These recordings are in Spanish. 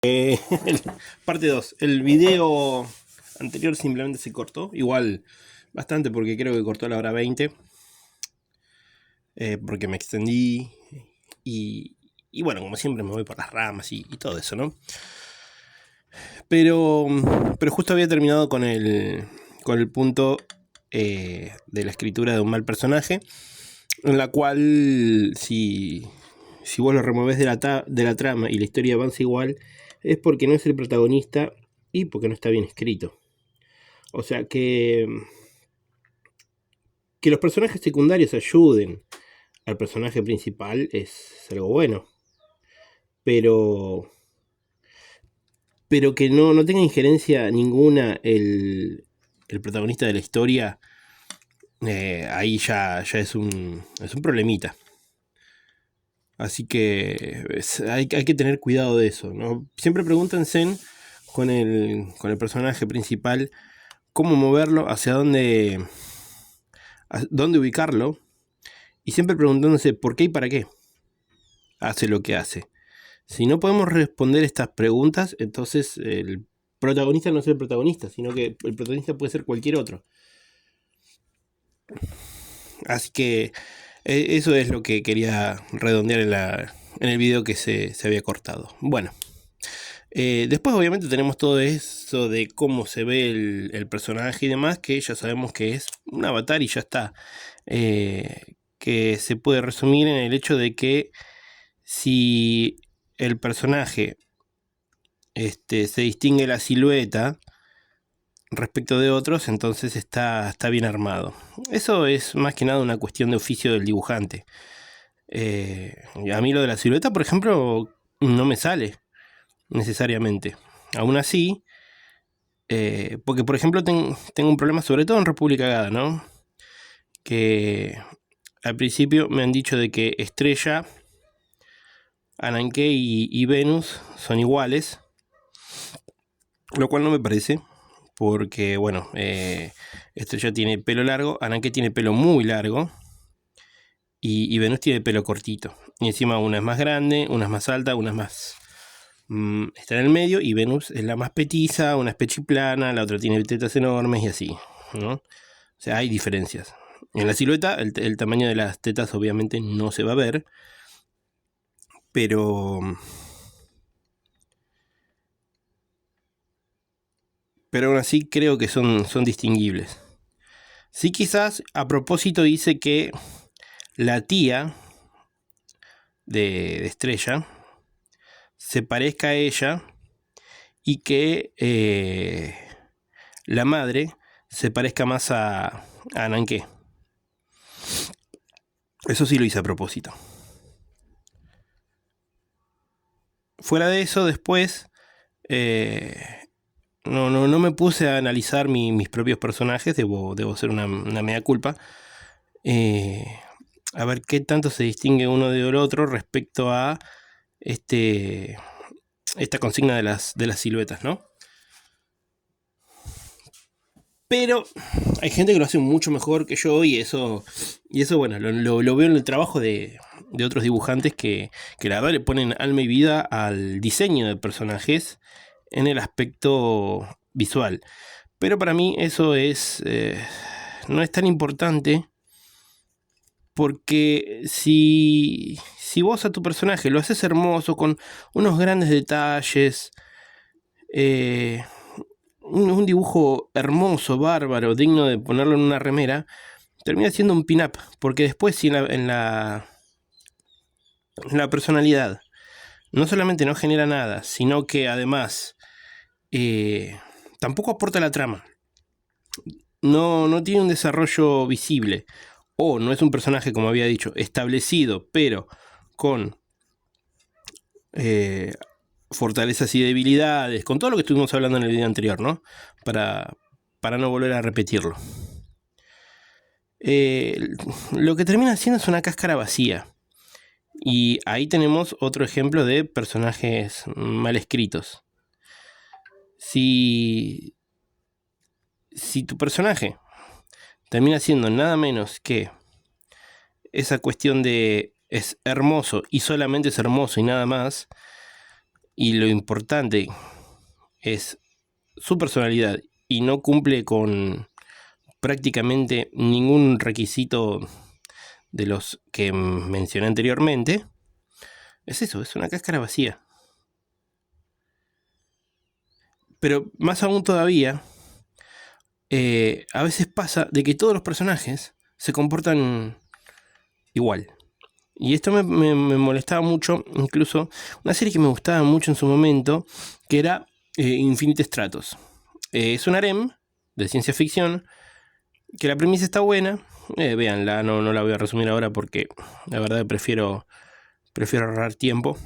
Parte 2. El video anterior simplemente se cortó. Igual bastante porque creo que cortó a la hora 20. Porque me extendí. Y, y bueno, como siempre me voy por las ramas y todo eso, ¿no? Pero justo había terminado con el punto de la escritura de un mal personaje. En la cual si vos lo removés de la trama y la historia avanza igual, es porque no es el protagonista y porque no está bien escrito. O sea, que los personajes secundarios ayuden al personaje principal es algo bueno, pero, pero que no tenga injerencia ninguna el protagonista de la historia, ahí ya es un problemita. Así que hay que tener cuidado de eso, ¿no? Siempre pregúntense con el personaje principal cómo moverlo, a dónde ubicarlo, y siempre preguntándose por qué y para qué hace lo que hace. Si no podemos responder estas preguntas, entonces el protagonista no es el protagonista, sino que el protagonista puede ser cualquier otro. Así que eso es lo que quería redondear en el video que se había cortado. Bueno, después obviamente tenemos todo eso de cómo se ve el personaje y demás, que ya sabemos que es un avatar y ya está. Que se puede resumir en el hecho de que si el personaje se distingue la silueta respecto de otros, entonces está bien armado. Eso es más que nada una cuestión de oficio del dibujante. A mí lo de la silueta, por ejemplo, no me sale necesariamente. Aún así, porque por ejemplo tengo un problema sobre todo en República Gada, ¿no? Que al principio me han dicho de que Estrella, Ananke y Venus son iguales, lo cual no me parece, porque bueno, Estrella tiene pelo largo, Ananke tiene pelo muy largo y Venus tiene pelo cortito. Y encima una es más grande, una es más alta, una es más... está en el medio, y Venus es la más petiza, una es pechiplana, la otra tiene tetas enormes y así, ¿no? O sea, hay diferencias. En la silueta el tamaño de las tetas obviamente no se va a ver, pero aún así creo que son distinguibles. Sí, quizás a propósito dice que la tía de Estrella se parezca a ella y que la madre se parezca más a Nanqué. Eso sí lo hice a propósito. Fuera de eso, después no me puse a analizar mis propios personajes, debo ser una mea culpa. A ver qué tanto se distingue uno del otro respecto a esta consigna de las siluetas, ¿no? Pero hay gente que lo hace mucho mejor que yo, y eso bueno, lo veo en el trabajo de otros dibujantes que la verdad le ponen alma y vida al diseño de personajes en el aspecto visual. Pero para mí eso no es tan importante, porque si vos a tu personaje lo haces hermoso, con unos grandes detalles, eh, un dibujo hermoso, bárbaro, digno de ponerlo en una remera, termina siendo un pin-up, porque después si en la personalidad no solamente no genera nada, sino que además tampoco aporta la trama, no tiene un desarrollo visible, o no es un personaje, como había dicho, establecido, pero con eh, fortalezas y debilidades, con todo lo que estuvimos hablando en el video anterior, ¿no? Para no volver a repetirlo. Lo que termina siendo es una cáscara vacía. Y ahí tenemos otro ejemplo de personajes mal escritos. Si tu personaje termina siendo nada menos que esa cuestión de es hermoso y solamente es hermoso y nada más, y lo importante es su personalidad y no cumple con prácticamente ningún requisito de los que mencioné anteriormente, es eso, es una cáscara vacía. Pero más aún todavía, a veces pasa de que todos los personajes se comportan igual. Y esto me molestaba mucho, incluso una serie que me gustaba mucho en su momento, que era Infinite Stratos. Es un harem de ciencia ficción, que la premisa está buena. Véanla, no la voy a resumir ahora porque la verdad prefiero ahorrar tiempo.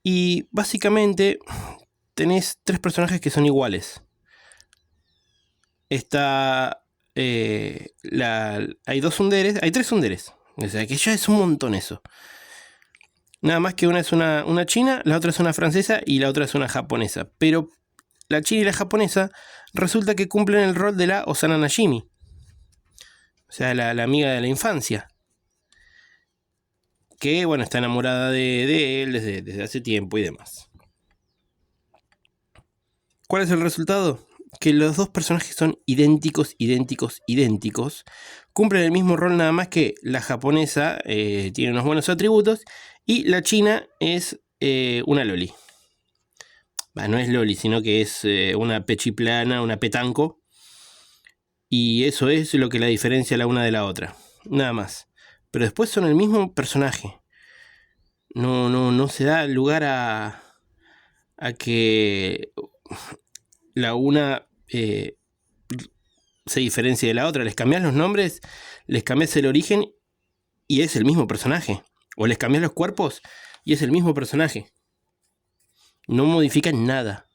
Y básicamente tenés 3 personajes que son iguales. Hay 2 tsunderes, hay 3 tsunderes. O sea que ya es un montón eso. Nada más que una es una china, la otra es una francesa y la otra es una japonesa. Pero la china y la japonesa resulta que cumplen el rol de la Osana Najimi. O sea, la amiga de la infancia. Que, bueno, está enamorada de él desde hace tiempo y demás. ¿Cuál es el resultado? Que los 2 personajes son idénticos. Cumplen el mismo rol, nada más que la japonesa tiene unos buenos atributos y la china es una loli. No es loli, sino que es una pechiplana, una petanco. Y eso es lo que la diferencia la una de la otra. Nada más. Pero después son el mismo personaje. No se da lugar a que la una se diferencia de la otra. Les cambias los nombres, les cambias el origen y es el mismo personaje. O les cambias los cuerpos y es el mismo personaje. No modifican nada.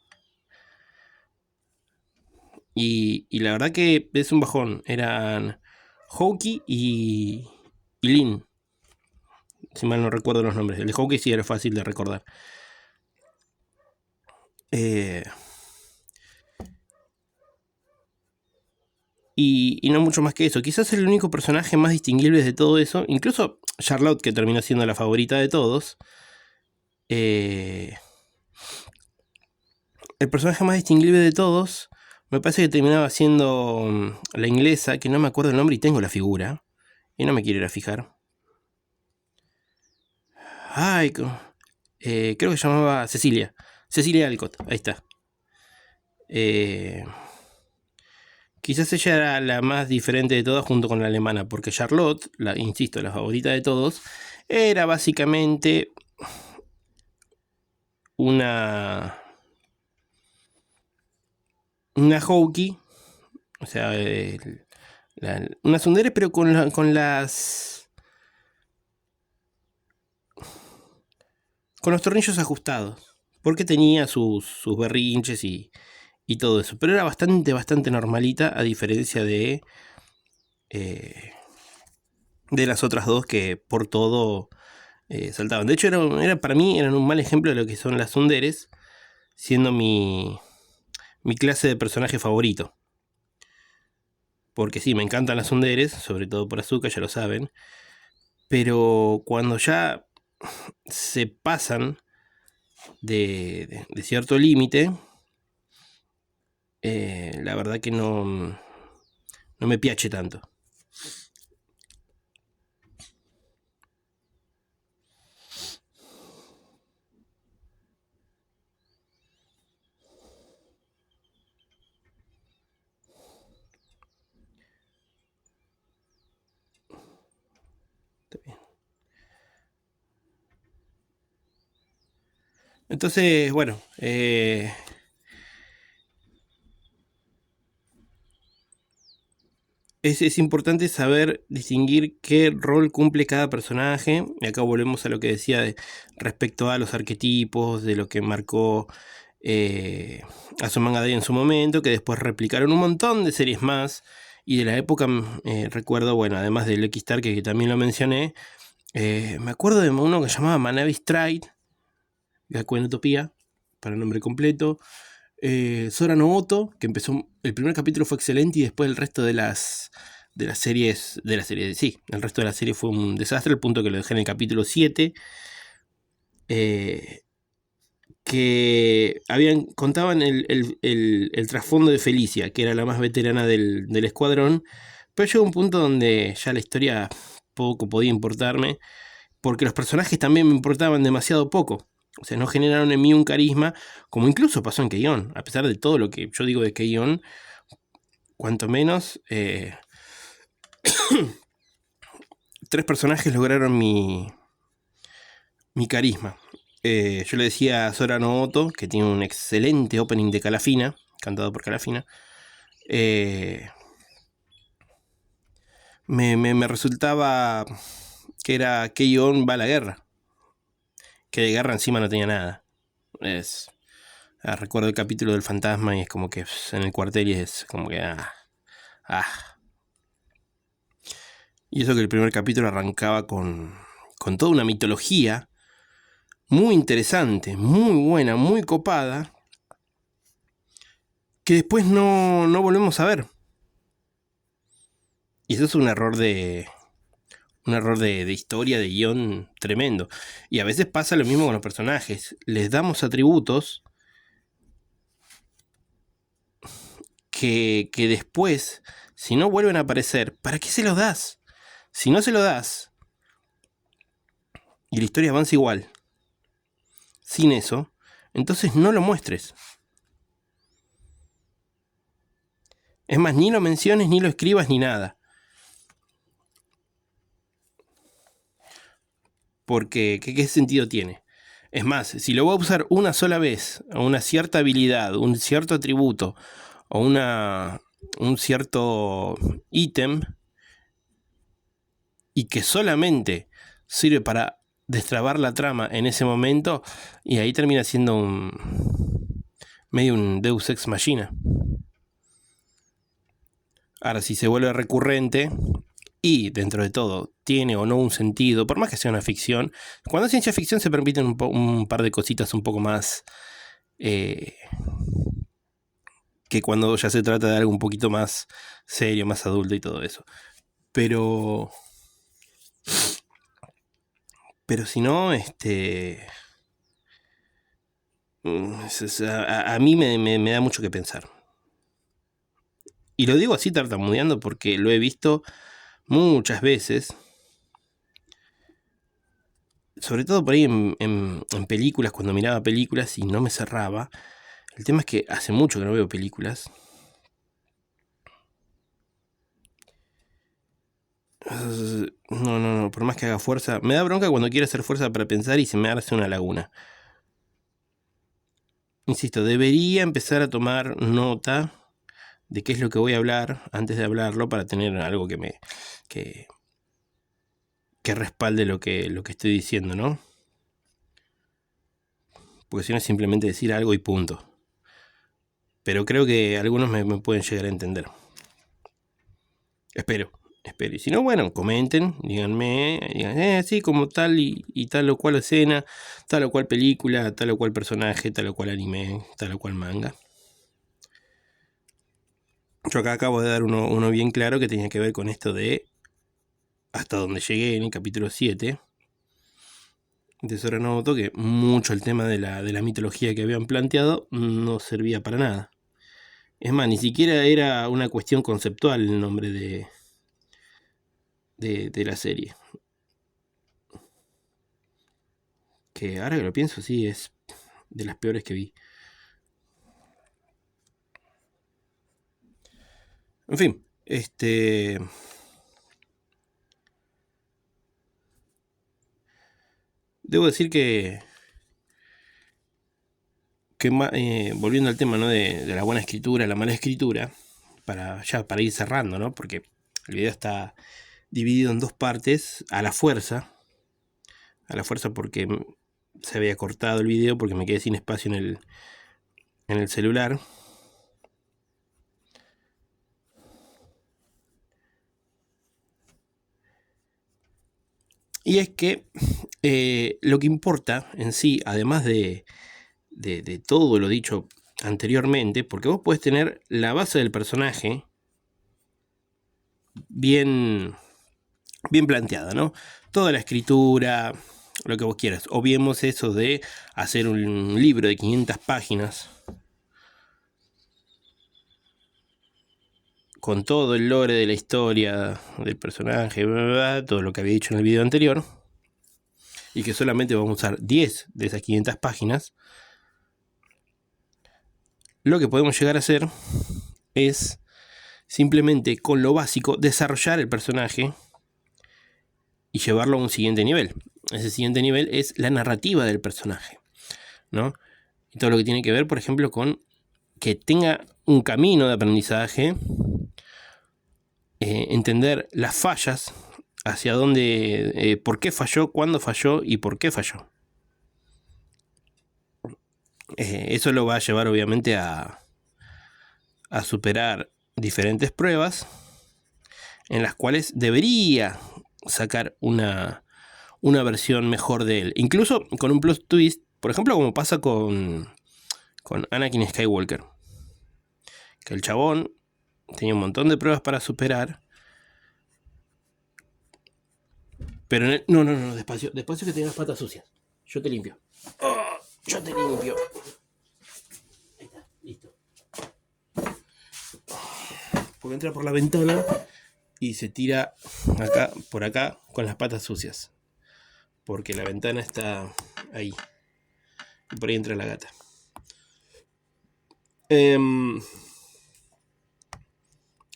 Y la verdad que es un bajón. Eran Houki y Lin. Si mal no recuerdo los nombres. El de Houki sí era fácil de recordar. Y no mucho más que eso. Quizás el único personaje más distinguible de todo eso, incluso Charlotte, que terminó siendo la favorita de todos, el personaje más distinguible de todos me parece que terminaba siendo la inglesa, que no me acuerdo el nombre y tengo la figura, y no me quiero ir a fijar. Ay, creo que se llamaba Cecilia Alcott, ahí está. Quizás ella era la más diferente de todas junto con la alemana, porque Charlotte, insisto, la favorita de todos, era básicamente una Houki, o sea, una tsundere, pero con los tornillos ajustados, porque tenía sus berrinches y todo eso, pero era bastante normalita, a diferencia de las otras dos que por todo saltaban. De hecho, para mí eran un mal ejemplo de lo que son las tsunderes, siendo mi clase de personaje favorito. Porque sí, me encantan las tsunderes, sobre todo por Asuka, ya lo saben. Pero cuando ya se pasan de cierto límite, la verdad que no me piace tanto. Entonces, bueno, es importante saber distinguir qué rol cumple cada personaje. Y acá volvemos a lo que decía respecto a los arquetipos, de lo que marcó Azumanga Daioh en su momento, que después replicaron un montón de series más. Y de la época, recuerdo, bueno, además del X-Star, que también lo mencioné, me acuerdo de uno que se llamaba Manabi Stride, Gakuen Utopía, para el nombre completo. Sora no Oto, que empezó, el primer capítulo fue excelente y después el resto de las sí, el resto de la serie fue un desastre, al punto que lo dejé en el capítulo 7, que contaban el trasfondo de Felicia, que era la más veterana del escuadrón, pero llegó un punto donde ya la historia poco podía importarme, porque los personajes también me importaban demasiado poco. O sea, no generaron en mí un carisma, como incluso pasó en Keion. A pesar de todo lo que yo digo de Keion, cuanto menos, 3 personajes lograron mi carisma. Yo le decía a Sora Nomoto, que tiene un excelente opening de Calafina, cantado por Calafina. Me resultaba que era Keion va a la guerra, que de guerra encima no tenía nada. Recuerdo el capítulo del fantasma y es como que en el cuartel y es como que Y eso que el primer capítulo arrancaba con toda una mitología muy interesante, muy buena, muy copada, que después no volvemos a ver. Y eso es un error de historia, de guión tremendo. Y a veces pasa lo mismo con los personajes. Les damos atributos que después, si no vuelven a aparecer, ¿para qué se los das? Si no se lo das y la historia avanza igual, sin eso, entonces no lo muestres. Es más, ni lo menciones, ni lo escribas, ni nada. Porque, ¿qué sentido tiene? Es más, si lo voy a usar una sola vez, o una cierta habilidad, un cierto atributo, o un cierto ítem, y que solamente sirve para destrabar la trama en ese momento, y ahí termina siendo medio un Deus Ex Machina. Ahora, si se vuelve recurrente y dentro de todo tiene o no un sentido, por más que sea una ficción, cuando es ciencia ficción se permiten un par de cositas un poco más que cuando ya se trata de algo un poquito más serio, más adulto y todo eso. Pero si no, a mí me da mucho que pensar. Y lo digo así tartamudeando porque lo he visto muchas veces, sobre todo por ahí en películas, cuando miraba películas y no me cerraba. El tema es que hace mucho que no veo películas. No, por más que haga fuerza. Me da bronca cuando quiero hacer fuerza para pensar y se me hace una laguna. Insisto, debería empezar a tomar nota de qué es lo que voy a hablar antes de hablarlo para tener algo que respalde lo que estoy diciendo, ¿no? Porque si no es simplemente decir algo y punto. Pero creo que algunos me pueden llegar a entender. Espero. Y si no, bueno, comenten, díganme, digan, sí, como tal y tal o cual escena, tal o cual película, tal o cual personaje, tal o cual anime, tal o cual manga. Yo acá acabo de dar uno bien claro que tenía que ver con esto de hasta donde llegué en el capítulo 7 de Sora Nomoto, que mucho el tema de la mitología que habían planteado no servía para nada. Es más, ni siquiera era una cuestión conceptual el nombre de la serie. Que ahora que lo pienso, sí, es de las peores que vi. En fin, debo decir que volviendo al tema, ¿no? de la buena escritura, la mala escritura, para ir cerrando, ¿no? Porque el video está dividido en 2 partes a la fuerza porque se había cortado el video porque me quedé sin espacio en el celular. Y es que lo que importa en sí, además de todo lo dicho anteriormente, porque vos podés tener la base del personaje bien, bien planteada, ¿no? Toda la escritura, lo que vos quieras. Obviemos eso de hacer un libro de 500 páginas con todo el lore de la historia del personaje, bla, bla, bla, todo lo que había dicho en el video anterior, y que solamente vamos a usar 10 de esas 500 páginas. Lo que podemos llegar a hacer es simplemente con lo básico desarrollar el personaje y llevarlo a un siguiente nivel. Ese siguiente nivel es la narrativa del personaje, ¿no? Y todo lo que tiene que ver, por ejemplo, con que tenga un camino de aprendizaje, entender las fallas, hacia dónde, por qué falló, cuándo falló y por qué falló. Eso lo va a llevar obviamente a superar diferentes pruebas en las cuales debería sacar una versión mejor de él. Incluso con un plot twist, por ejemplo, como pasa con Anakin Skywalker. Que el chabón tenía un montón de pruebas para superar. Pero no, despacio que tengas patas sucias. Yo te limpio. Oh, yo te limpio. Ahí está, listo. Porque entra por la ventana y se tira acá, por acá, con las patas sucias. Porque la ventana está ahí. Y por ahí entra la gata. ¿Cómo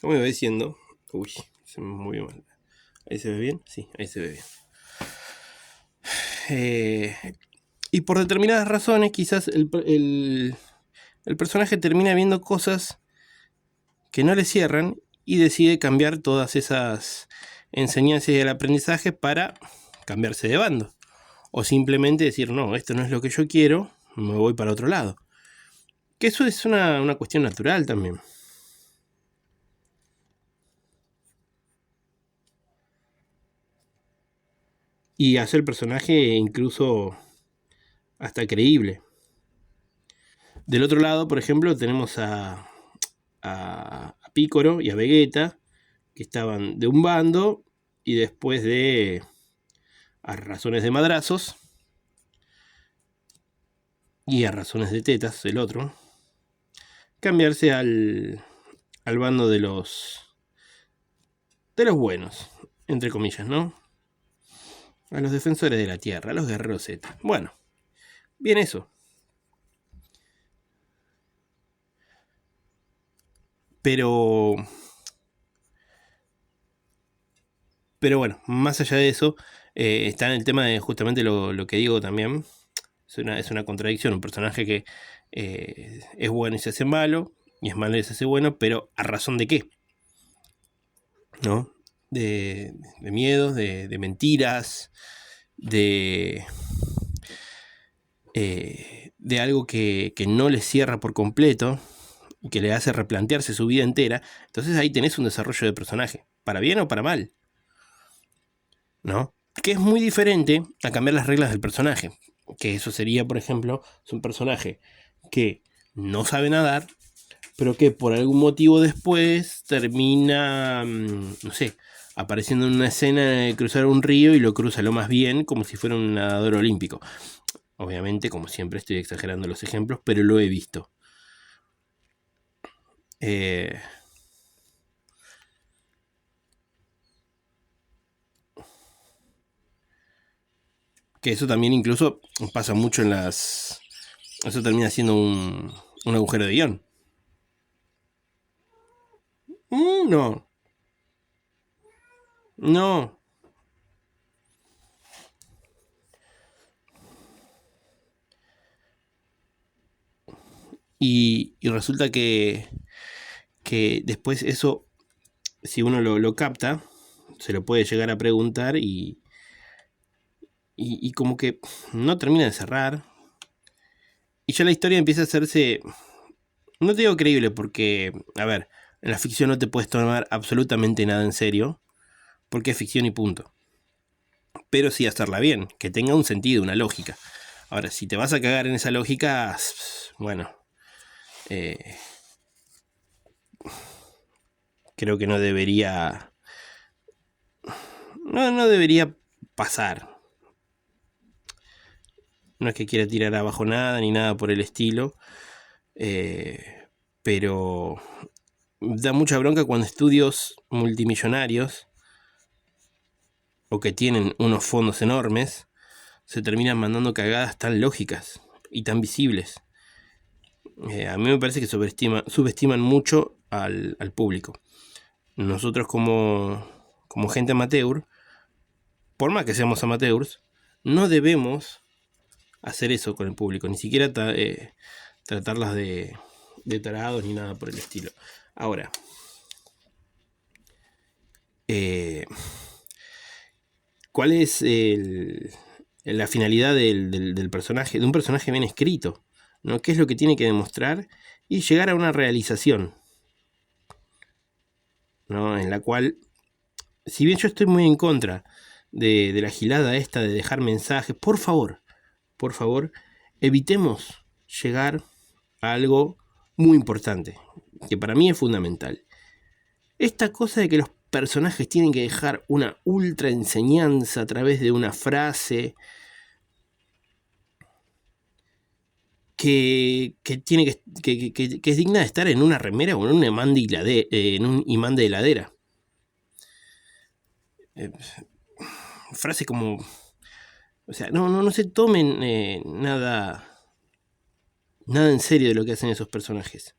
me va diciendo? Uy, se me movió mal. ¿Ahí se ve bien? Sí, ahí se ve bien. Y por determinadas razones, quizás el personaje termina viendo cosas que no le cierran y decide cambiar todas esas enseñanzas y el aprendizaje para cambiarse de bando. O simplemente decir, no, esto no es lo que yo quiero, me voy para otro lado. Que eso es una cuestión natural también. Y hace el personaje incluso hasta creíble. Del otro lado, por ejemplo, tenemos a Pícoro y a Vegeta, que estaban de un bando y después de, a razones de madrazos y a razones de tetas, del otro, cambiarse al bando de los buenos, entre comillas, ¿no? A los defensores de la tierra, a los guerreros Z. Bueno, bien eso. Pero bueno, más allá de eso, está en el tema de justamente lo que digo también. Es una contradicción, un personaje que es bueno y se hace malo, y es malo y se hace bueno, pero ¿a razón de qué? ¿No? De miedos, de mentiras, de algo que no le cierra por completo y que le hace replantearse su vida entera. Entonces ahí tenés un desarrollo de personaje, para bien o para mal, ¿no? Que es muy diferente a cambiar las reglas del personaje. Que eso sería, por ejemplo, es un personaje que no sabe nadar, pero que por algún motivo después termina, no sé, apareciendo en una escena de cruzar un río y lo cruza lo más bien, como si fuera un nadador olímpico. Obviamente, como siempre, estoy exagerando los ejemplos, pero lo he visto. Que eso también incluso pasa mucho en las... Eso termina siendo un agujero de guión. No. No. Y resulta que después eso, si uno lo capta, se lo puede llegar a preguntar y como que no termina de cerrar. Y ya la historia empieza a hacerse, no te digo creíble porque, a ver, en la ficción no te puedes tomar absolutamente nada en serio, porque es ficción y punto. Pero sí hacerla bien, que tenga un sentido, una lógica. Ahora, si te vas a cagar en esa lógica, bueno, creo que no debería no debería pasar. No es que quiera tirar abajo nada ni nada por el estilo, pero da mucha bronca cuando estudios multimillonarios o que tienen unos fondos enormes se terminan mandando cagadas tan lógicas y tan visibles. A mí me parece que subestiman mucho al público. Nosotros como gente amateur, por más que seamos amateurs, no debemos hacer eso con el público, ni siquiera tratarlas de tarados ni nada por el estilo. Ahora, ¿cuál es la finalidad del personaje, de un personaje bien escrito? ¿No? ¿Qué es lo que tiene que demostrar? Y llegar a una realización, ¿no? En la cual, si bien yo estoy muy en contra de la gilada esta de dejar mensajes, por favor, evitemos llegar a algo muy importante, que para mí es fundamental. Esta cosa de que los personajes tienen que dejar una ultra enseñanza a través de una frase que tiene que es digna de estar en una remera o en un imán de heladera. Frase como, o sea, no se tomen nada en serio de lo que hacen esos personajes.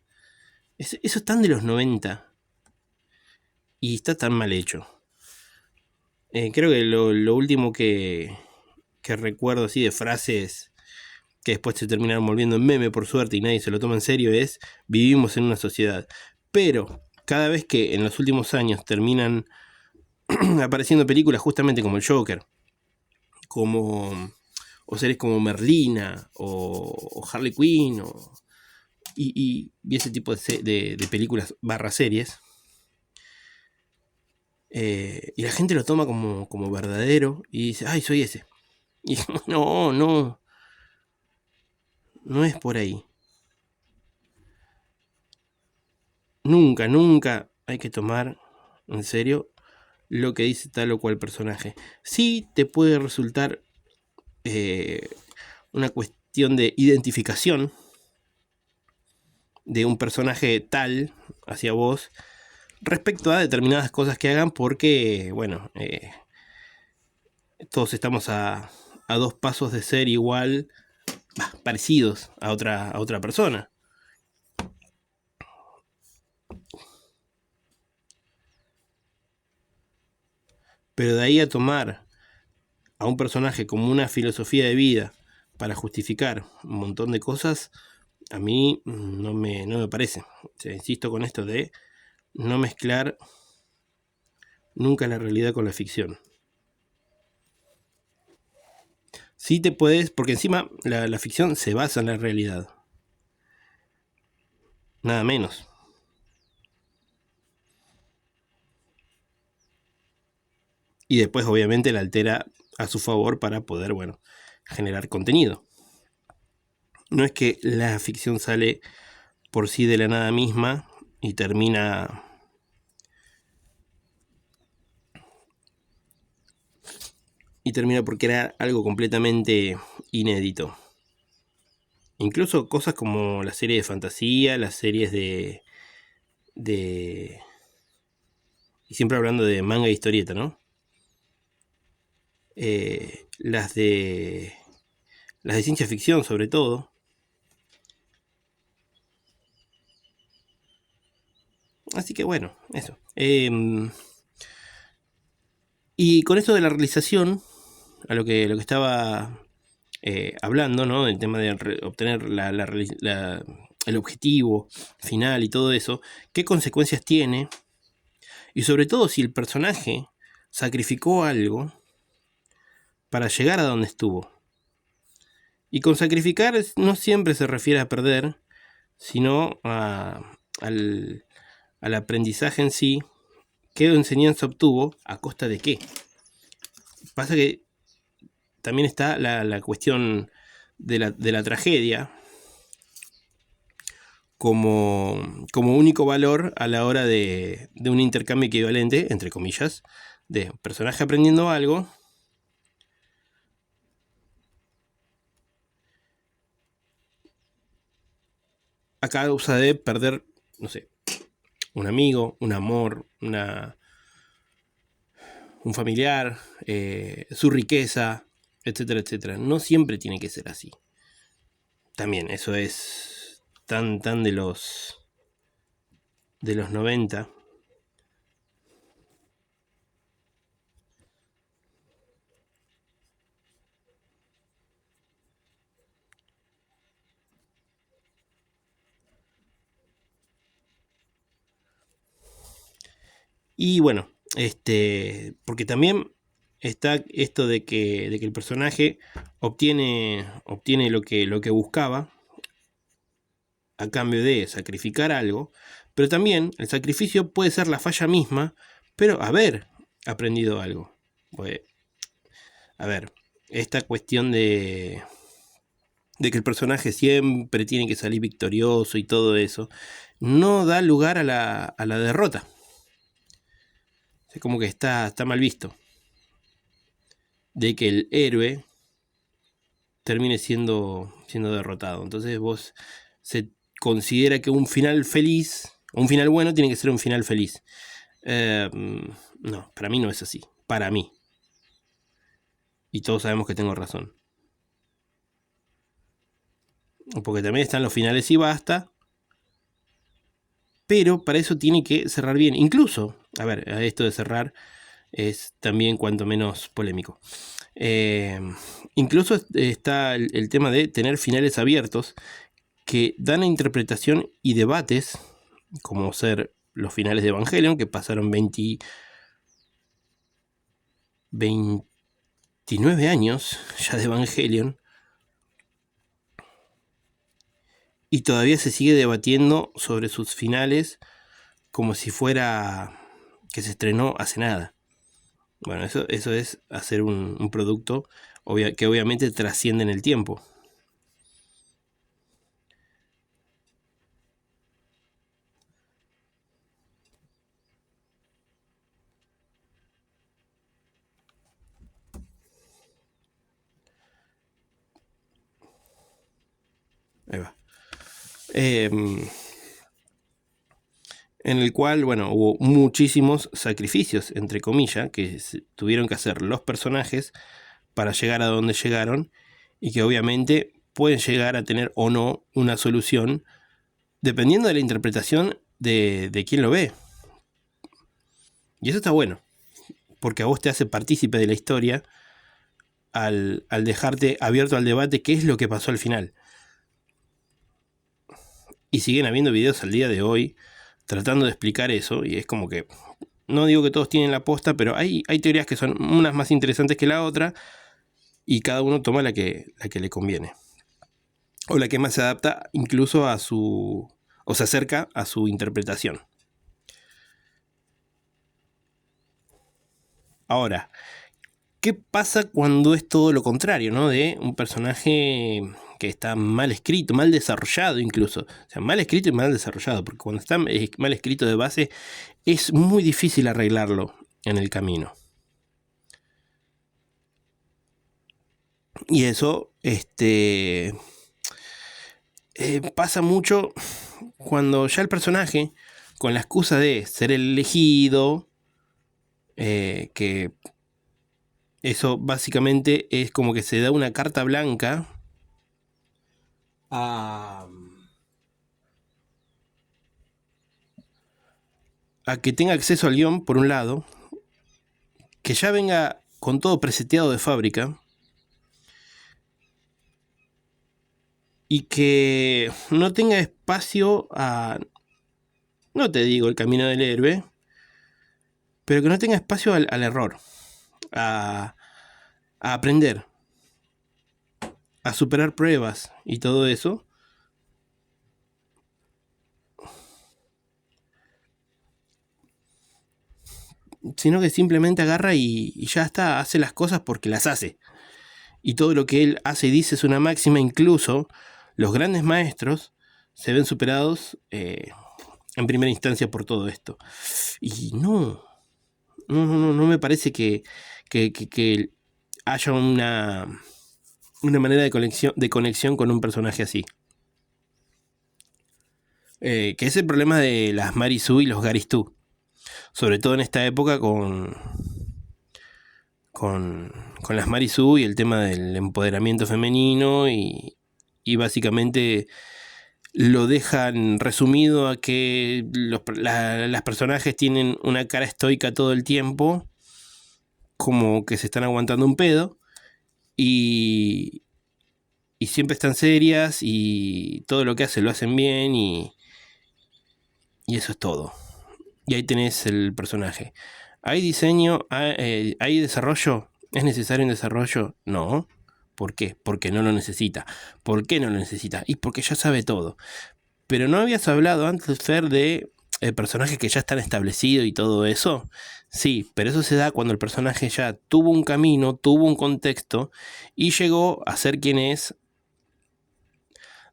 Eso es tan de los 90 y está tan mal hecho. Creo que lo último que recuerdo así de frases que después se terminaron volviendo en meme por suerte y nadie se lo toma en serio es: vivimos en una sociedad. Pero cada vez que en los últimos años terminan apareciendo películas justamente como el Joker, o series como Merlina o Harley Quinn y ese tipo de películas barra series, y la gente lo toma como verdadero y dice: ay, soy ese. Y no es por ahí. Nunca hay que tomar en serio lo que dice tal o cual personaje. Sí te puede resultar una cuestión de identificación de un personaje tal hacia vos respecto a determinadas cosas que hagan, porque, bueno, todos estamos a 2 pasos de ser igual, parecidos a otra persona. Pero de ahí a tomar a un personaje como una filosofía de vida para justificar un montón de cosas, a mí no me parece. O sea, insisto con esto de no mezclar nunca la realidad con la ficción. Sí te puedes, porque encima la ficción se basa en la realidad. Nada menos. Y después obviamente la altera a su favor para poder, bueno, generar contenido. No es que la ficción sale por sí de la nada misma y termina por crear algo completamente inédito. Incluso cosas como la serie de fantasía, las series de y siempre hablando de manga e historieta, ¿no? Las de ciencia ficción sobre todo. Así que bueno, eso. Y con esto de la realización, a lo que estaba hablando, ¿no? Del tema de obtener el objetivo final y todo eso, ¿qué consecuencias tiene? Y sobre todo si el personaje sacrificó algo para llegar a donde estuvo. Y con sacrificar no siempre se refiere a perder, sino al aprendizaje en sí. ¿Qué enseñanza obtuvo? ¿A costa de qué? Pasa que también está la cuestión de la tragedia como único valor a la hora de un intercambio equivalente, entre comillas, de un personaje aprendiendo algo a causa de perder, no sé, un amigo, un amor, un familiar, su riqueza, etcétera, etcétera. No siempre tiene que ser así. También eso es tan de los 90. Y bueno, porque también está esto de que el personaje obtiene lo que buscaba a cambio de sacrificar algo, pero también el sacrificio puede ser la falla misma, pero haber aprendido algo. Pues, a ver, esta cuestión de que el personaje siempre tiene que salir victorioso y todo eso, no da lugar a la derrota. Es como que está mal visto. De que el héroe termine siendo derrotado. Entonces se considera que un final feliz, un final bueno tiene que ser un final feliz. No, para mí no es así. Para mí. Y todos sabemos que tengo razón. Porque también están los finales y basta. Pero para eso tiene que cerrar bien. Incluso, a ver, esto de cerrar es también cuanto menos polémico. Incluso está el tema de tener finales abiertos que dan a interpretación y debates, como ser los finales de Evangelion, que pasaron 29 años ya de Evangelion, y todavía se sigue debatiendo sobre sus finales como si fuera que se estrenó hace nada. Bueno, eso es hacer un producto que obviamente trasciende en el tiempo. Ahí va. En el cual, bueno, hubo muchísimos sacrificios, entre comillas, que tuvieron que hacer los personajes para llegar a donde llegaron y que obviamente pueden llegar a tener o no una solución dependiendo de la interpretación de quien lo ve. Y eso está bueno, porque a vos te hace partícipe de la historia al dejarte abierto al debate qué es lo que pasó al final. Y siguen habiendo videos al día de hoy tratando de explicar eso, y es como que, no digo que todos tienen la posta, pero hay teorías que son unas más interesantes que la otra, y cada uno toma la que le conviene. O la que más se adapta incluso o se acerca a su interpretación. Ahora, ¿qué pasa cuando es todo lo contrario, ¿no? De un personaje que está mal escrito, mal desarrollado incluso. O sea, mal escrito y mal desarrollado, porque cuando está mal escrito de base es muy difícil arreglarlo en el camino. Y eso, pasa mucho cuando ya el personaje, con la excusa de ser el elegido, que eso básicamente es como que se da una carta blanca a que tenga acceso al guión, por un lado, que ya venga con todo preseteado de fábrica, y que no tenga espacio a, no te digo el camino del héroe, pero que no tenga espacio al error, a aprender, a superar pruebas y todo eso. Sino que simplemente agarra y ya está, hace las cosas porque las hace. Y todo lo que él hace y dice es una máxima. Incluso los grandes maestros se ven superados en primera instancia por todo esto. Y no, No me parece que haya una manera de conexión con un personaje así. Que es el problema de las Mary Sue y los Gary Stu. Sobre todo en esta época con, con las Mary Sue y el tema del empoderamiento femenino y básicamente lo dejan resumido a que las personajes tienen una cara estoica todo el tiempo, como que se están aguantando un pedo y, y siempre están serias y todo lo que hacen lo hacen bien y eso es todo. Y ahí tenés el personaje. ¿Hay diseño? ¿Hay desarrollo? ¿Es necesario un desarrollo? No. ¿Por qué? Porque no lo necesita. ¿Por qué no lo necesita? Y porque ya sabe todo. Pero no habías hablado antes, Fer, de personajes que ya están establecidos y todo eso. Sí, pero eso se da cuando el personaje ya tuvo un camino, tuvo un contexto y llegó a ser quien es,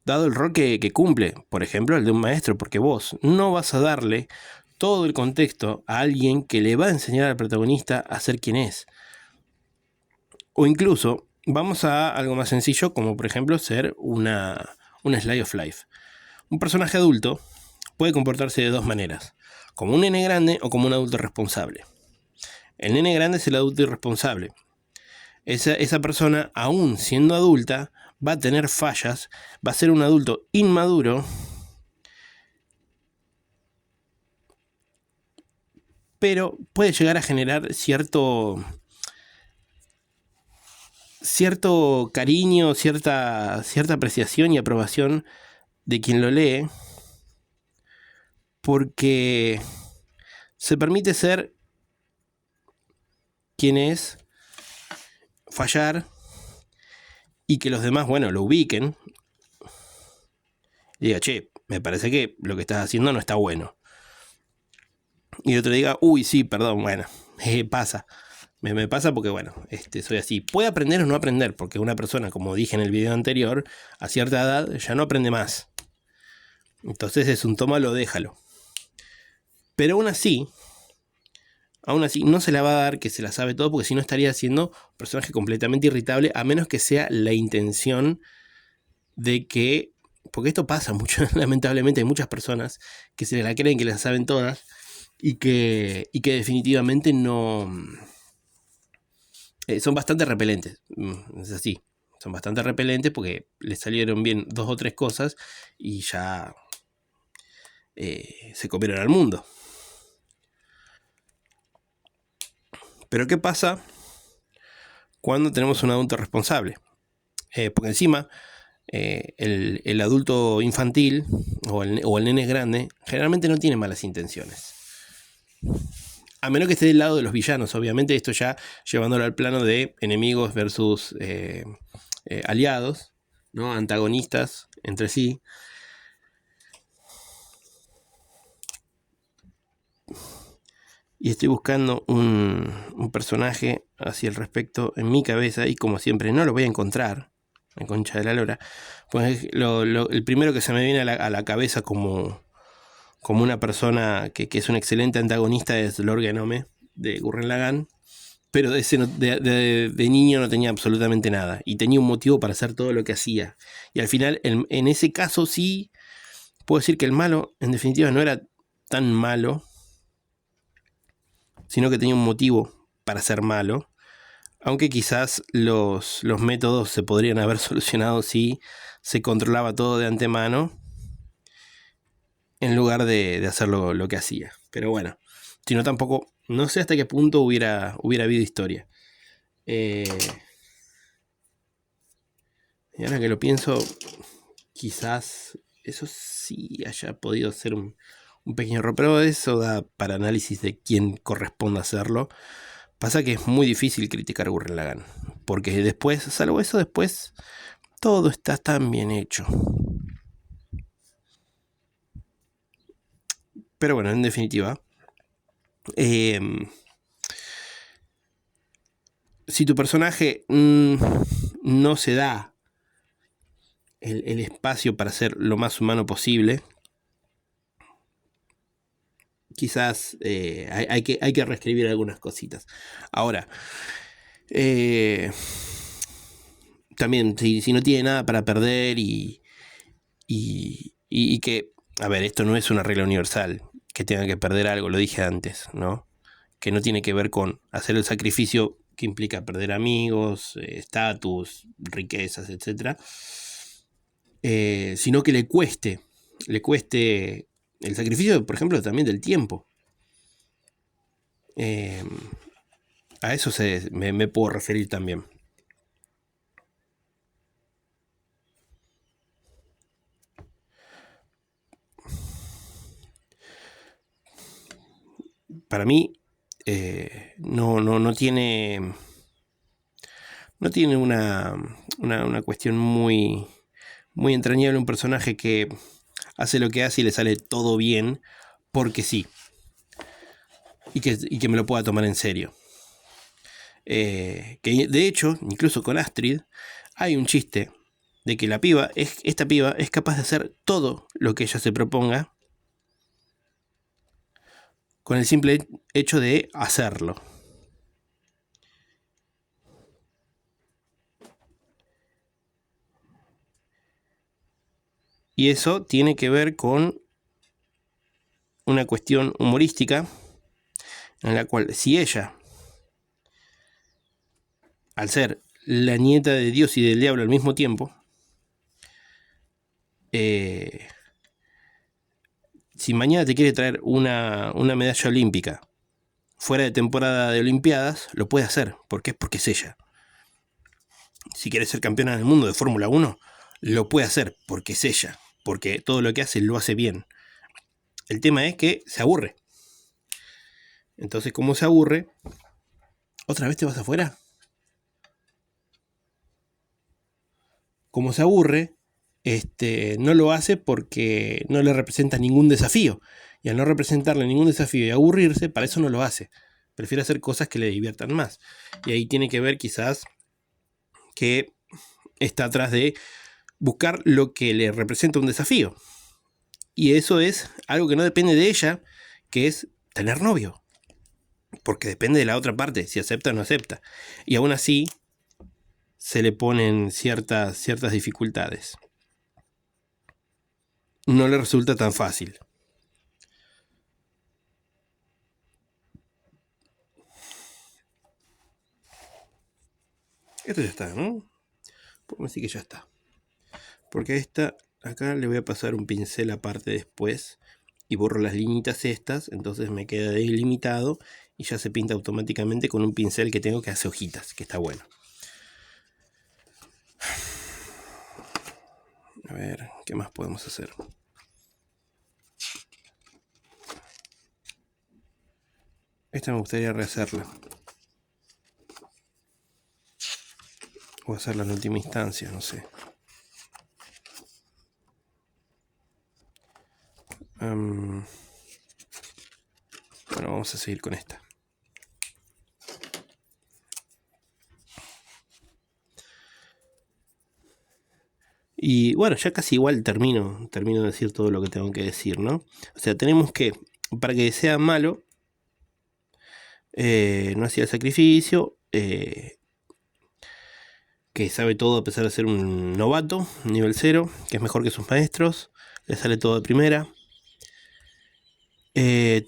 dado el rol que cumple. Por ejemplo, el de un maestro, porque vos no vas a darle todo el contexto a alguien que le va a enseñar al protagonista a ser quien es. O incluso, vamos a algo más sencillo, como por ejemplo ser una Slice of Life. Un personaje adulto puede comportarse de dos maneras, como un nene grande o como un adulto responsable. El nene grande es el adulto irresponsable. Esa persona, aún siendo adulta, va a tener fallas, va a ser un adulto inmaduro, pero puede llegar a generar cierto cariño, cierta apreciación y aprobación de quien lo lee, porque se permite ser quien es, fallar y que los demás, bueno, lo ubiquen y diga, che, me parece que lo que estás haciendo no está bueno. Y el otro diga, uy, sí, perdón, bueno, pasa. Me pasa porque, bueno, soy así. Puede aprender o no aprender, porque una persona, como dije en el video anterior, a cierta edad ya no aprende más. Entonces es un tómalo, déjalo. Pero aún así, no se la va a dar que se la sabe todo, porque si no estaría siendo un personaje completamente irritable, a menos que sea la intención de que, porque esto pasa mucho, lamentablemente hay muchas personas que se la creen que las saben todas y que definitivamente no... son bastante repelentes, es así, son bastante repelentes porque les salieron bien dos o tres cosas y ya se comieron al mundo. Pero ¿qué pasa cuando tenemos un adulto responsable? Porque encima el adulto infantil o el nene grande generalmente no tiene malas intenciones. A menos que esté del lado de los villanos, obviamente, esto ya llevándolo al plano de enemigos versus aliados, ¿no? Antagonistas entre sí. Y estoy buscando un personaje así al respecto en mi cabeza y como siempre no lo voy a encontrar, en concha de la lora. Pues el primero que se me viene a la cabeza como una persona que es un excelente antagonista es Lord Genome de Gurren Lagann. Pero de niño no tenía absolutamente nada. Y tenía un motivo para hacer todo lo que hacía. Y al final, en ese caso sí, puedo decir que el malo, en definitiva, no era tan malo, sino que tenía un motivo para ser malo. Aunque quizás los métodos se podrían haber solucionado si se controlaba todo de antemano, en lugar de hacer lo que hacía. Pero bueno, si no tampoco, no sé hasta qué punto hubiera habido historia. Y ahora que lo pienso, quizás eso sí haya podido ser un pequeño error, pero eso da para análisis de quién corresponde hacerlo. Pasa que es muy difícil criticar a Gurren Lagann, porque después, salvo eso, después todo está tan bien hecho. Pero bueno, en definitiva, si tu personaje no se da el espacio para ser lo más humano posible, quizás hay que reescribir algunas cositas. Ahora, también si no tiene nada para perder y que, a ver, esto no es una regla universal, que tenga que perder algo, lo dije antes, ¿no? Que no tiene que ver con hacer el sacrificio que implica perder amigos, estatus, riquezas, etcétera, sino que le cueste el sacrificio, por ejemplo, también del tiempo. Eh, a eso me puedo referir también. Para mí, no tiene. No tiene una cuestión muy entrañable, un personaje que hace lo que hace y le sale todo bien porque sí, y que me lo pueda tomar en serio. Que de hecho, incluso con Astrid, hay un chiste de que esta piba es capaz de hacer todo lo que ella se proponga con el simple hecho de hacerlo. Y eso tiene que ver con una cuestión humorística en la cual si ella, al ser la nieta de Dios y del diablo al mismo tiempo, si mañana te quiere traer una medalla olímpica fuera de temporada de Olimpiadas, lo puede hacer. ¿Por qué? Porque es ella. Si quiere ser campeona del mundo de Fórmula 1, lo puede hacer porque es ella. Porque todo lo que hace lo hace bien. El tema es que se aburre. Entonces, como se aburre, ¿otra vez te vas afuera? Como se aburre, no lo hace porque no le representa ningún desafío. Y al no representarle ningún desafío y aburrirse, para eso no lo hace. Prefiere hacer cosas que le diviertan más. Y ahí tiene que ver quizás que está atrás de buscar lo que le representa un desafío. Y eso es algo que no depende de ella, que es tener novio. Porque depende de la otra parte, si acepta o no acepta. Y aún así se le ponen ciertas dificultades. No le resulta tan fácil. Esto ya está, ¿no? Podemos decir que ya está. Porque acá le voy a pasar un pincel aparte después y borro las líneas estas, entonces me queda delimitado y ya se pinta automáticamente con un pincel que tengo que hace hojitas, que está bueno. A ver, ¿qué más podemos hacer? Esta me gustaría rehacerla. O hacerla en última instancia, no sé. Bueno, vamos a seguir con esta. Y bueno, ya casi igual termino de decir todo lo que tengo que decir, ¿no? O sea, tenemos que, para que sea malo, no hacía el sacrificio, que sabe todo a pesar de ser un novato, nivel 0, que es mejor que sus maestros, le sale todo de primera.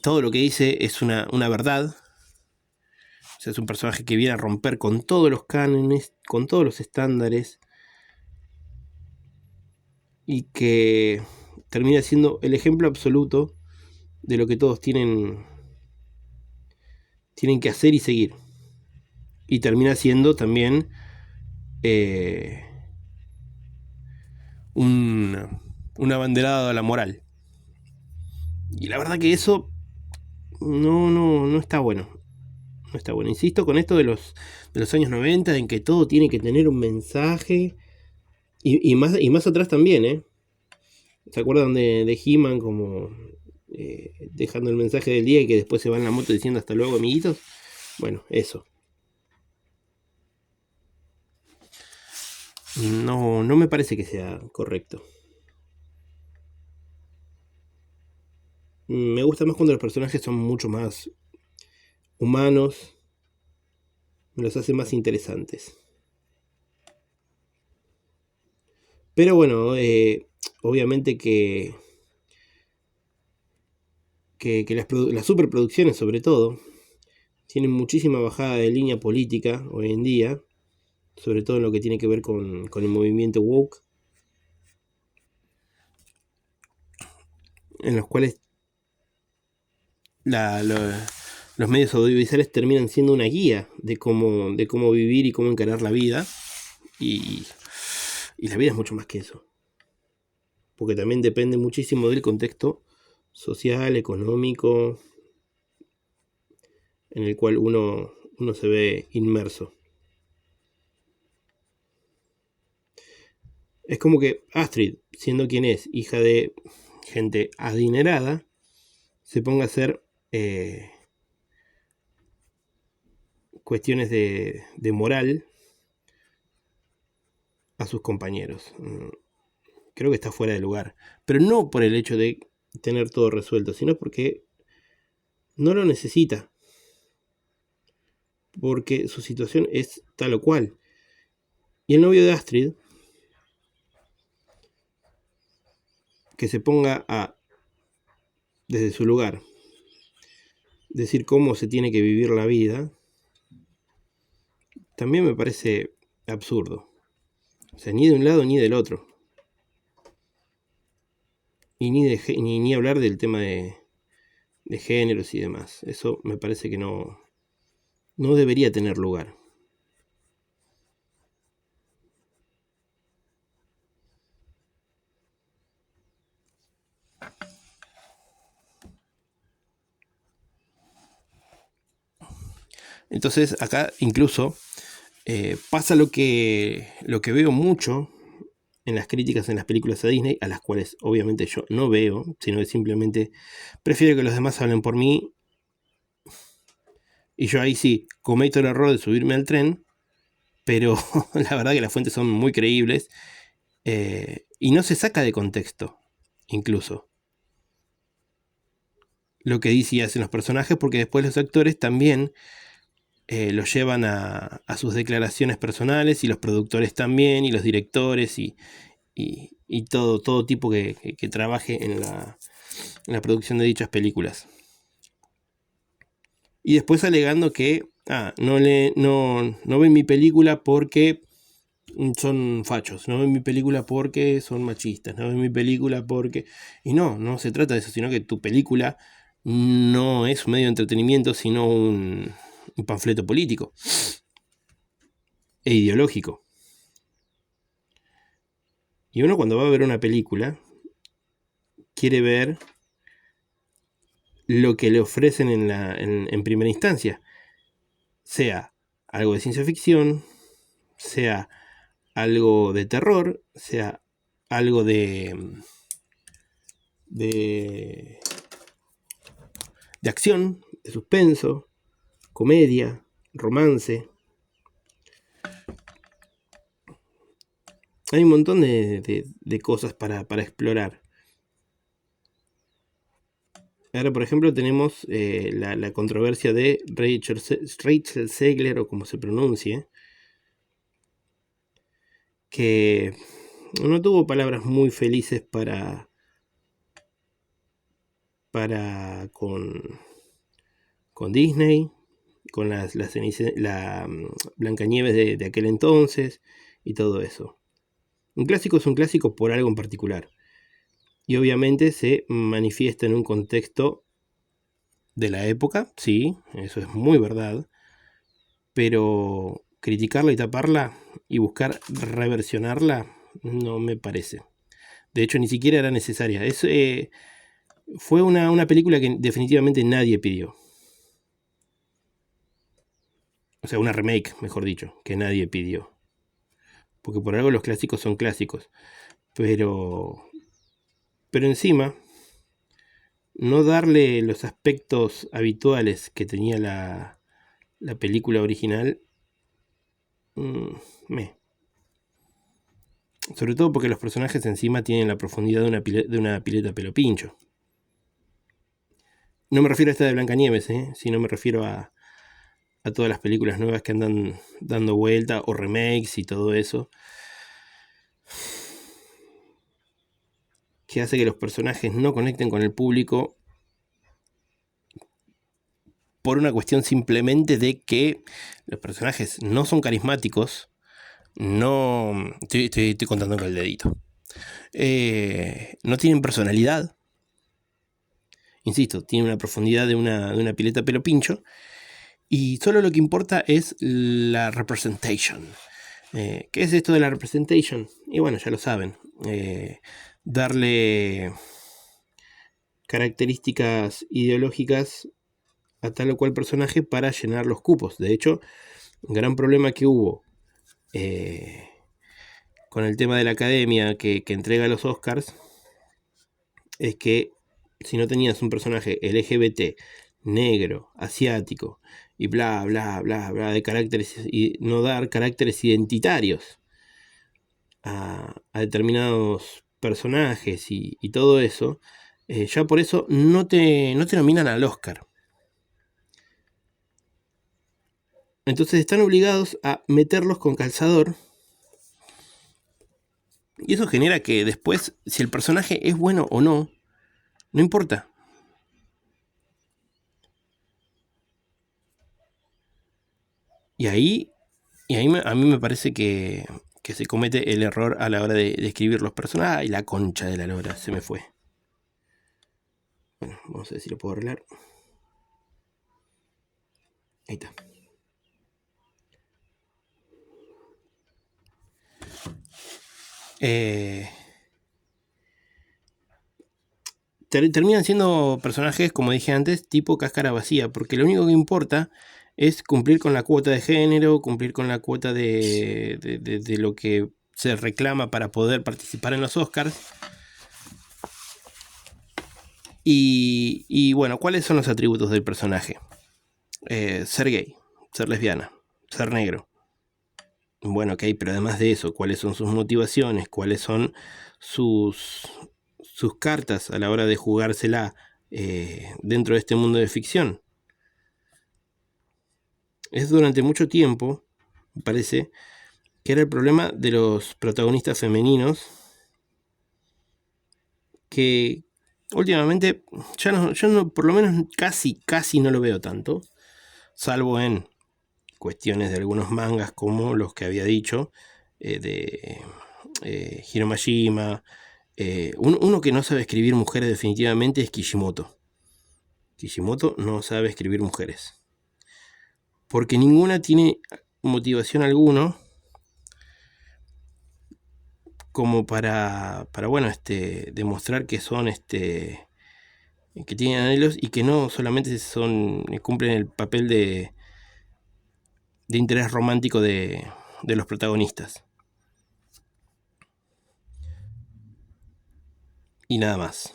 Todo lo que dice es una verdad. O sea, es un personaje que viene a romper con todos los cánones, con todos los estándares, y que termina siendo el ejemplo absoluto de lo que todos tienen que hacer y seguir. Y termina siendo también un abanderado a la moral. Y la verdad que eso no está bueno. No está bueno. Insisto con esto de los años 90, en que todo tiene que tener un mensaje. Y más atrás también, ¿eh? ¿Se acuerdan de He-Man como dejando el mensaje del día y que después se va en la moto diciendo hasta luego, amiguitos? Bueno, eso. No me parece que sea correcto. Me gusta más cuando los personajes son mucho más humanos, me los hace más interesantes. Pero bueno, obviamente que las superproducciones sobre todo tienen muchísima bajada de línea política hoy en día, sobre todo en lo que tiene que ver con el movimiento woke, en los cuales la, lo- los medios audiovisuales terminan siendo una guía de cómo vivir y cómo encarar la vida. Y, y la vida es mucho más que eso, porque también depende muchísimo del contexto social, económico, en el cual uno se ve inmerso. Es como que Astrid, siendo quien es, hija de gente adinerada, se ponga a hacer cuestiones de moral a sus compañeros. Creo que está fuera de lugar. Pero no por el hecho de tener todo resuelto, sino porque no lo necesita. Porque su situación es tal o cual. Y el novio de Astrid, que se ponga a, desde su lugar, decir cómo se tiene que vivir la vida, también me parece absurdo. O sea, ni de un lado ni del otro. Y ni hablar del tema de géneros y demás. Eso me parece que no debería tener lugar. Entonces acá incluso pasa lo que veo mucho en las críticas en las películas a Disney, a las cuales obviamente yo no veo, sino que simplemente prefiero que los demás hablen por mí. Y yo ahí sí cometo el error de subirme al tren, pero la verdad que las fuentes son muy creíbles, y no se saca de contexto, incluso, lo que dice y hacen los personajes, porque después los actores también lo llevan a sus declaraciones personales, y los productores también, y los directores, y todo tipo que trabaje en la producción de dichas películas. Y después alegando que no ven mi película porque son fachos, no ven mi película porque son machistas, no ven mi película porque... Y no se trata de eso, sino que tu película no es un medio de entretenimiento, sino un panfleto político e ideológico. Y uno cuando va a ver una película quiere ver lo que le ofrecen en primera instancia, sea algo de ciencia ficción, sea algo de terror, sea algo de, de acción, de suspenso, comedia, romance. Hay un montón de cosas para explorar. Ahora, por ejemplo, tenemos la controversia de Rachel Zegler, o como se pronuncie, que no tuvo palabras muy felices para con Disney, con la Blancanieves de aquel entonces y todo eso. Un clásico es un clásico por algo en particular. Y obviamente se manifiesta en un contexto de la época, sí, eso es muy verdad, pero criticarla y taparla y buscar reversionarla no me parece. De hecho, ni siquiera era necesaria. Fue una película que definitivamente nadie pidió. O sea, una remake, mejor dicho, que nadie pidió. Porque por algo los clásicos son clásicos. Pero, pero encima, no darle los aspectos habituales que tenía la película original, me. Sobre todo porque los personajes encima tienen la profundidad de una pileta pelo pincho. No me refiero a esta de Blancanieves, sino me refiero a todas las películas nuevas que andan dando vuelta, o remakes y todo eso, que hace que los personajes no conecten con el público por una cuestión simplemente de que los personajes no son carismáticos. No, estoy contando con el dedito. No tienen personalidad. Insisto, tienen una profundidad de una pileta pelo pincho. Y solo lo que importa es la representation. ¿Qué es esto de la representation? Y bueno, ya lo saben. Darle características ideológicas a tal o cual personaje para llenar los cupos. De hecho, un gran problema que hubo con el tema de la academia que entrega los Oscars es que si no tenías un personaje LGBT, negro, asiático y bla, bla, bla, bla de caracteres, y no dar caracteres identitarios a determinados personajes y todo eso, ya por eso no te nominan al Oscar. Entonces están obligados a meterlos con calzador. Y eso genera que después, si el personaje es bueno o no, no importa. Y ahí a mí me parece que se comete el error a la hora de escribir los personajes. ¡Ay, la concha de la lora! Se me fue. Bueno, vamos a ver si lo puedo arreglar. Ahí está. Terminan siendo personajes, como dije antes, tipo cáscara vacía, porque lo único que importa es cumplir con la cuota de género, cumplir con la cuota de lo que se reclama para poder participar en los Oscars. Y bueno, ¿cuáles son los atributos del personaje? Ser gay, ser lesbiana, ser negro. Bueno, ok, pero además de eso, ¿cuáles son sus motivaciones? ¿Cuáles son sus cartas a la hora de jugársela dentro de este mundo de ficción? Es durante mucho tiempo, me parece, que era el problema de los protagonistas femeninos, que últimamente yo no, por lo menos casi no lo veo tanto, salvo en cuestiones de algunos mangas como los que había dicho, de Hiro Mashima. Uno que no sabe escribir mujeres definitivamente es Kishimoto. Kishimoto no sabe escribir mujeres, porque ninguna tiene motivación alguna como para bueno, demostrar que son que tienen anhelos y que no solamente cumplen el papel de interés romántico de los protagonistas. Y nada más.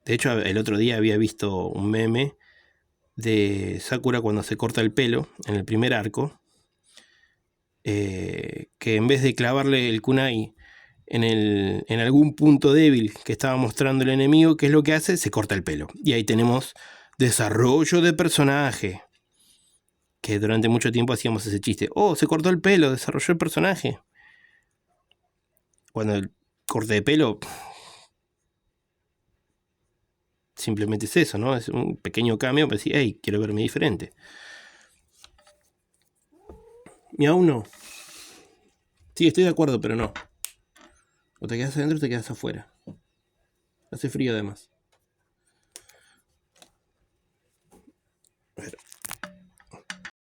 De hecho, el otro día había visto un meme de Sakura cuando se corta el pelo en el primer arco, que en vez de clavarle el kunai en algún punto débil que estaba mostrando el enemigo, ¿qué es lo que hace? Se corta el pelo. Y ahí tenemos desarrollo de personaje. Que durante mucho tiempo hacíamos ese chiste. Oh, se cortó el pelo, desarrolló el personaje. Cuando el corte de pelo simplemente es eso, ¿no? Es un pequeño cambio para decir, hey, quiero verme diferente. Y aún no. Sí, estoy de acuerdo, pero no. O te quedas adentro o te quedas afuera. Hace frío además.